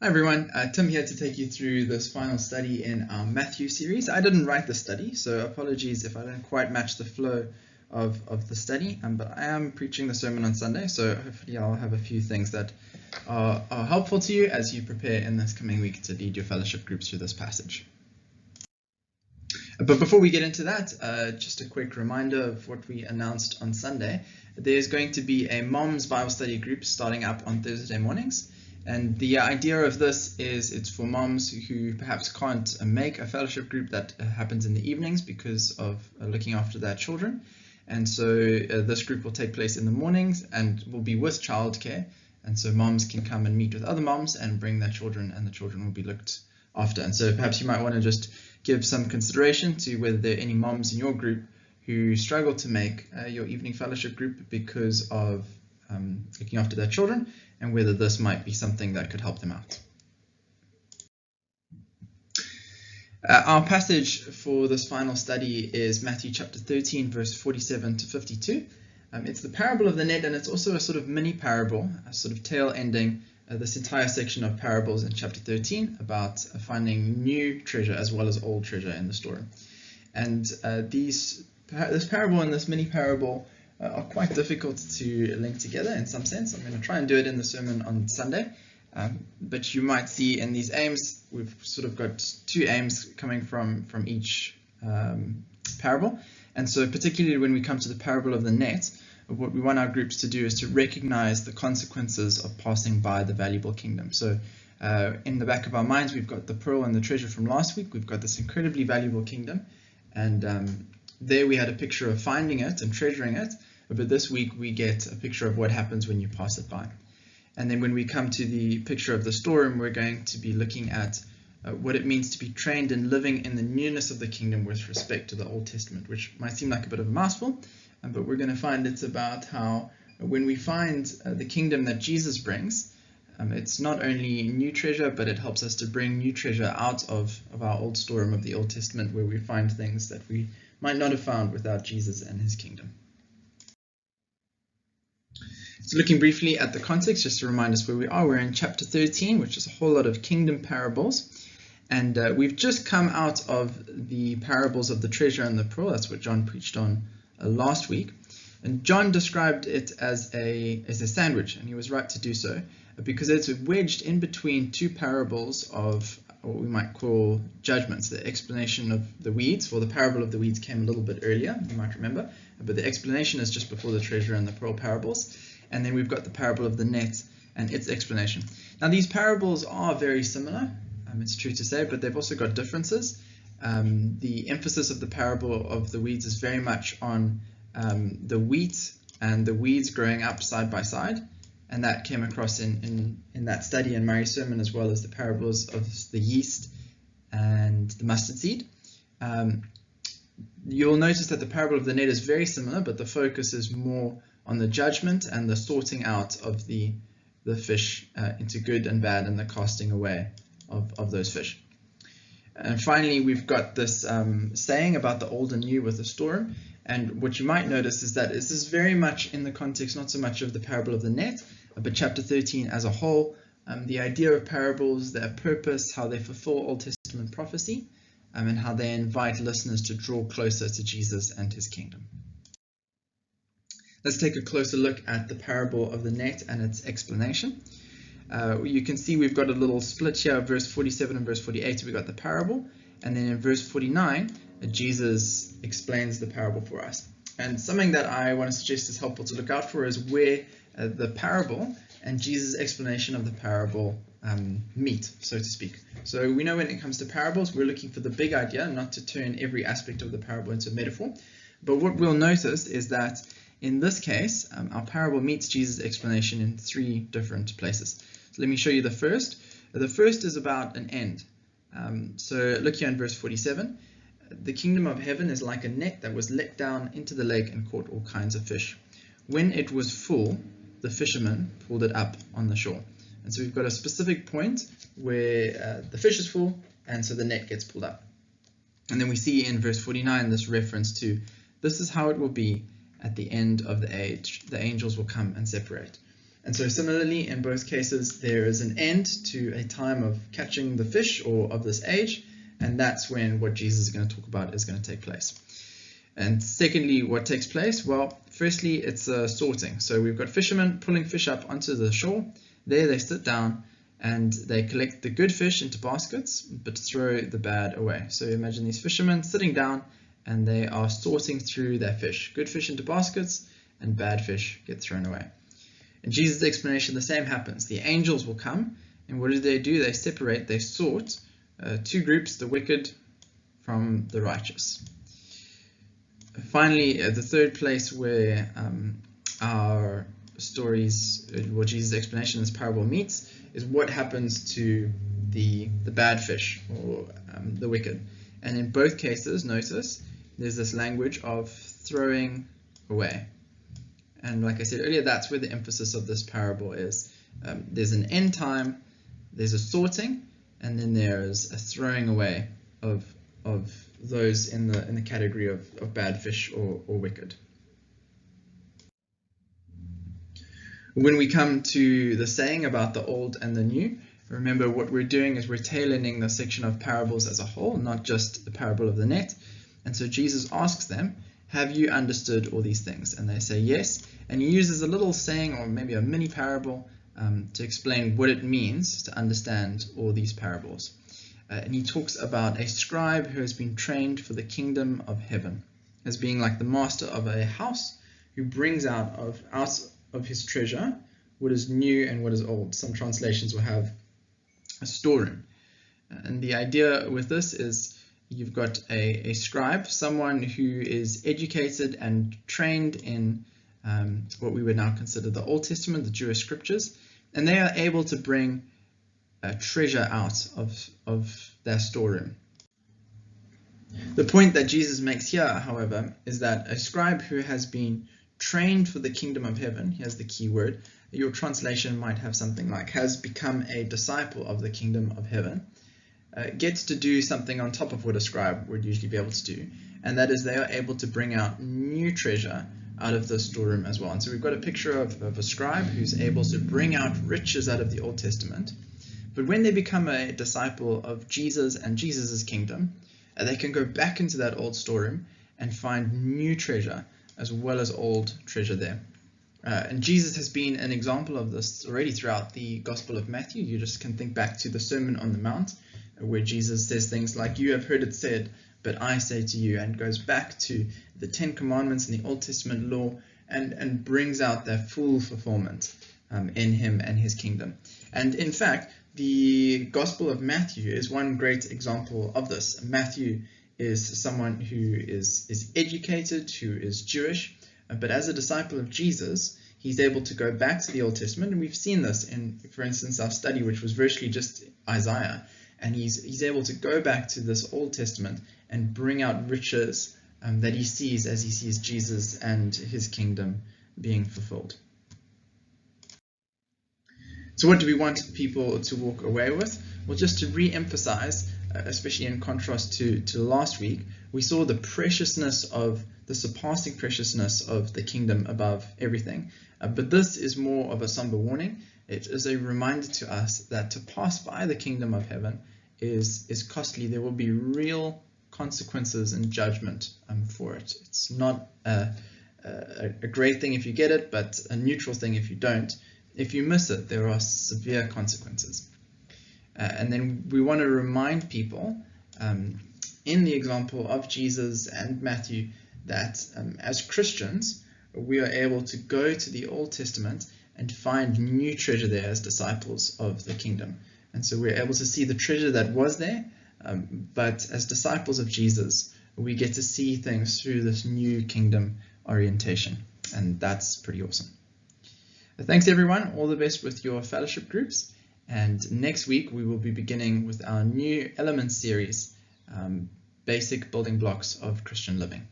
Hi everyone, Tim here to take you through this final study in our Matthew series. I didn't write the study, so apologies if I don't quite match the flow of the study, but I am preaching the sermon on Sunday, so hopefully I'll have a few things that are helpful to you as you prepare in this coming week to lead your fellowship groups through this passage. But before we get into that, just a quick reminder of what we announced on Sunday. There's going to be a Moms Bible Study group starting up on Thursday mornings. And the idea of this is it's for moms who perhaps can't make a fellowship group that happens in the evenings because of looking after their children. And so this group will take place in the mornings and will be with childcare. And so moms can come and meet with other moms and bring their children, and the children will be looked after. And so perhaps you might want to just give some consideration to whether there are any moms in your group who struggle to make your evening fellowship group because of looking after their children, and whether this might be something that could help them out. Our passage for this final study is Matthew chapter 13, verse 47 to 52. It's the parable of the net, and it's also a sort of mini parable, a sort of tail ending this entire section of parables in chapter 13 about finding new treasure as well as old treasure in the story. And this parable and this mini parable are quite difficult to link together in some sense. I'm going to try and do it in the sermon on Sunday, but you might see in these aims, we've sort of got two aims coming from each parable. And so particularly when we come to the parable of the net, what we want our groups to do is to recognize the consequences of passing by the valuable kingdom. So in the back of our minds, we've got the pearl and the treasure from last week. We've got this incredibly valuable kingdom, and there we had a picture of finding it and treasuring it, but this week we get a picture of what happens when you pass it by. And then when we come to the picture of the storeroom, we're going to be looking at what it means to be trained in living in the newness of the kingdom with respect to the Old Testament, which might seem like a bit of a mouthful, but we're going to find it's about how when we find the kingdom that Jesus brings, it's not only new treasure, but it helps us to bring new treasure out of our old storeroom of the Old Testament, where we find things that we might not have found without Jesus and his kingdom. So looking briefly at the context, just to remind us where we are, we're in chapter 13, which is a whole lot of kingdom parables. And we've just come out of the parables of the treasure and the pearl. That's what John preached on last week. And John described it as a sandwich, and he was right to do so, because it's wedged in between two parables of what we might call judgments. The explanation of the weeds, or the parable of the weeds, came a little bit earlier, you might remember, but the explanation is just before the treasure and the pearl parables. And then we've got the parable of the net and its explanation. Now these parables are very similar, it's true to say, but they've also got differences. The emphasis of the parable of the weeds is very much on the wheat and the weeds growing up side by side. And that came across in that study in Mary's sermon, as well as the parables of the yeast and the mustard seed. You'll notice that the parable of the net is very similar, but the focus is more on the judgment and the sorting out of the fish into good and bad, and the casting away of those fish. And finally, we've got this saying about the old and new with the storeroom. And what you might notice is that this is very much in the context, not so much of the parable of the net, but chapter 13 as a whole. The idea of parables, their purpose, how they fulfill Old Testament prophecy, and how they invite listeners to draw closer to Jesus and his kingdom. Let's take a closer look at the parable of the net and its explanation. You can see we've got a little split here, verse 47 and verse 48, we've got the parable, and then in verse 49, Jesus explains the parable for us. And something that I want to suggest is helpful to look out for is where the parable and Jesus' explanation of the parable meet, so to speak. So we know when it comes to parables, we're looking for the big idea, not to turn every aspect of the parable into a metaphor. But what we'll notice is that in this case, our parable meets Jesus' explanation in three different places. So let me show you the first. The first is about an end. So look here in verse 47. The kingdom of heaven is like a net that was let down into the lake and caught all kinds of fish. When it was full, the fishermen pulled it up on the shore. And so we've got a specific point where the fish is full, and so the net gets pulled up. And then we see in verse 49 this reference to, this is how it will be at the end of the age. The angels will come and separate. And so similarly, in both cases, there is an end to a time of catching the fish or of this age, and that's when what Jesus is going to talk about is going to take place. And secondly, what takes place? Well, firstly, it's sorting. So we've got fishermen pulling fish up onto the shore. There they sit down and they collect the good fish into baskets, but throw the bad away. So imagine these fishermen sitting down and they are sorting through their fish. Good fish into baskets and bad fish get thrown away. In Jesus' explanation, the same happens. The angels will come, and what do? They separate, they sort two groups, the wicked from the righteous. Finally, the third place where our stories, what Jesus' explanation in this parable meets, is what happens to the bad fish or the wicked. And in both cases, notice, there's this language of throwing away. And like I said earlier, that's where the emphasis of this parable is. There's an end time, there's a sorting, and then there is a throwing away of those in the category of bad fish or wicked. When we come to the saying about the old and the new, remember what we're doing is we're tail-ending the section of parables as a whole, not just the parable of the net. And so Jesus asks them, have you understood all these things? And they say yes. And he uses a little saying or maybe a mini parable to explain what it means to understand all these parables. And he talks about a scribe who has been trained for the kingdom of heaven as being like the master of a house who brings out of his treasure what is new and what is old. Some translations will have a storeroom. And the idea with this is you've got a scribe, someone who is educated and trained in what we would now consider the Old Testament, the Jewish scriptures, and they are able to bring treasure out of their storeroom. The point that Jesus makes here, however, is that a scribe who has been trained for the kingdom of heaven, here's the key word, your translation might have something like has become a disciple of the kingdom of heaven, gets to do something on top of what a scribe would usually be able to do, and that is they are able to bring out new treasure out of the storeroom as well. And so we've got a picture of a scribe who's able to bring out riches out of the Old Testament, but when they become a disciple of Jesus and Jesus's kingdom, they can go back into that old storeroom and find new treasure as well as old treasure there. And Jesus has been an example of this already throughout the Gospel of Matthew. You just can think back to the Sermon on the Mount, where Jesus says things like, you have heard it said, but I say to you, and goes back to the 10 Commandments and the Old Testament law and brings out their full fulfillment in him and his kingdom. And in fact, the Gospel of Matthew is one great example of this. Matthew is someone who is educated, who is Jewish, but as a disciple of Jesus, he's able to go back to the Old Testament, and we've seen this in, for instance, our study, which was virtually just Isaiah, and he's able to go back to this Old Testament and bring out riches that he sees as he sees Jesus and his kingdom being fulfilled. So what do we want people to walk away with? Well, just to re-emphasize, especially in contrast to last week, we saw the preciousness of the surpassing preciousness of the kingdom above everything. But this is more of a somber warning. It is a reminder to us that to pass by the kingdom of heaven is costly. There will be real consequences and judgment for it. It's not a great thing if you get it, but a neutral thing if you don't. If you miss it, there are severe consequences. And then we want to remind people, in the example of Jesus and Matthew, that as Christians, we are able to go to the Old Testament and find new treasure there as disciples of the kingdom. And so we're able to see the treasure that was there, but as disciples of Jesus, we get to see things through this new kingdom orientation. And that's pretty awesome. Thanks everyone, all the best with your fellowship groups, and next week we will be beginning with our new Elements series, Basic Building Blocks of Christian Living.